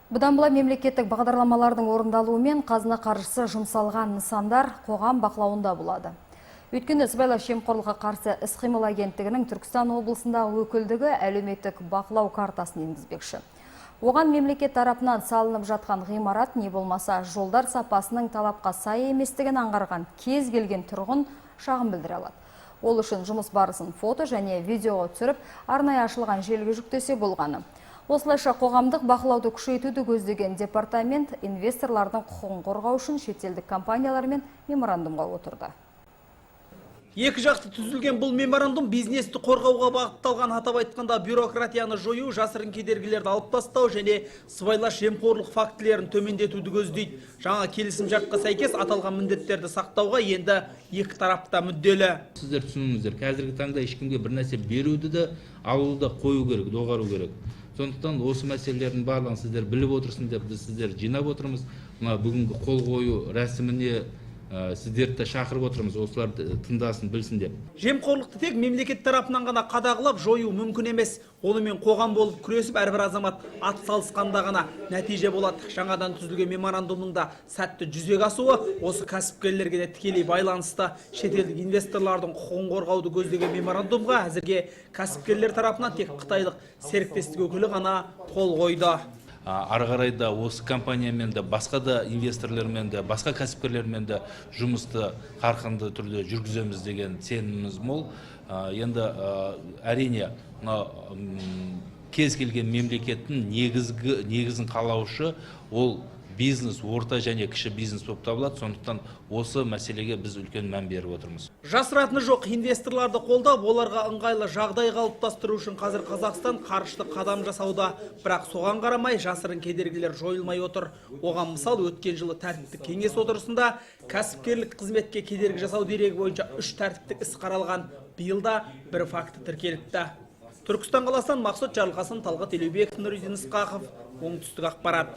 Бұдан былай мемлекеттік бағдарламалардың орындалуымен қазына қаржысы жұмсалған нысандар қоғам бақылауында болады. Өйткені сыбайлас жемқорлыққа қарсы іс-қимыл агенттігінің Түркістан облысындағы өкілдігі әлеуметтік бақылау картасын енгізбекші. Оған мемлекет тарапынан салынып жатқан ғимарат не болмаса жолдар сапасының талапқа сай еместігін аңғарған кез келген тұрғын шағым білдіре алады. Ол үшін жұмыс барысын фото және видеоға түсіріп, арнайы ашылған желіге жүктесе болғаны. Осылайша қоғамдық бақылауды күшейтуді көздеген департамент инвесторлардың құқығын қорғау үшін шетелдік компаниялармен меморандумға отырды. Екі жақты түзілген бұл меморандум бизнесті қорғауға бағытталған, атап айтқанда бюрократияны жою, жасырын кедергілерді алып тастау және сыбайлас жемқорлық фактілерін төмендетуді көздейді. Жаңа келісім шартқа сәйкес аталған міндеттерді сақтауға енді екі тарапта мүдделі. Сіздер түсініңіздер, қазіргі таңда ешкімге бір нәрсе беруді де алуды да қою керек, доғару керек. Сондықтан осы мәселелердің барлығын сіздер біліп отырсын деп біз сіздер жинап отырмыз. Бүгінгі қол қою рәсіміне сіздерді шақырып отырмыз, осылар тыңдасын, білсін деп. Жемқорлықты тек мемлекет тарапынан ғана қадағалап жою мүмкін емес. Онымен қоғам болып күресіп, әрбір азамат ат салысқанда ғана нәтиже болады. Жаңадан түзілген меморандумның да сәтті жүзеге асуы осы кәсіпкерлерге де тікелей байланысты. Шетелдік инвесторлардың құқығын қорғауды көздеген меморандумға әзірге кәсіпкерлер тарапынан тек қытайлық серіктестік өкілі ғана қол қойды. Ары қарай да осы компаниямен де, басқа да инвесторлармен де, басқа кәсіпкерлермен де жұмысты қарқынды түрде жүргіземіз деген сеніміміз мол. Енді әрине кез келген мемлекеттің негізін қалаушы ол бизнес, орта және кіші бизнес болып табылады. Сондықтан осы мәселеге біз үлкен мән беріп отырмыз. Жасыратыны жоқ, инвесторларды қолдап, оларға ыңғайлы жағдай қалыптастыру үшін қазір Қазақстан қарышты қадам жасауда. Бірақ соған қарамай жасырын кедергілер жойылмай отыр. Оған мысал өткен жылы тәртіптік кеңес отырысында кәсіпкерлік қызметке кедергі жасау дерегі бойынша 3 тәртіптік іс қаралған. Биылда бір факті тіркеліпті. Түркістан қаласынан Мақсұт Жарылқасын, Талғат Елеубеков, Нұридин Ысқақов, оңтүстік ақпарат.